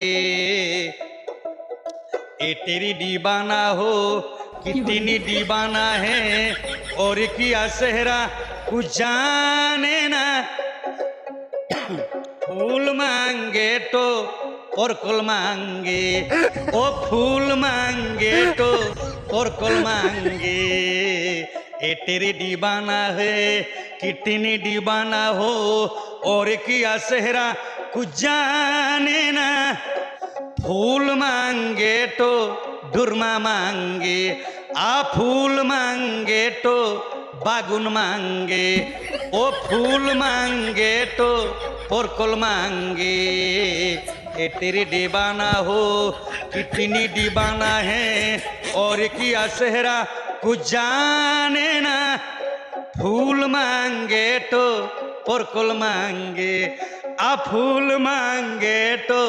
ए तेरी दीवाना हो कितनी दीवाना है और क्या सेहरा कुछ जाने ना। फूल मांगे तो परकल मांगे, ओ फूल मांगे तो परकल मांगे। ए तेरी दीवाना है कितनी दीवाना हो और क्या सेहरा कुछ जाने ना। फूल मांगे तो दुर्मा मांगे, आ फूल मांगे तो बागुन मांगे, ओ फूल मांगे तो परकल मांगे। ए तेरी दीवाना हो कितनी दीवाना है और क्या सेहरा कुछ जाने ना। फूल मांगे तो परकल मांगे, आ फूल मांगे तो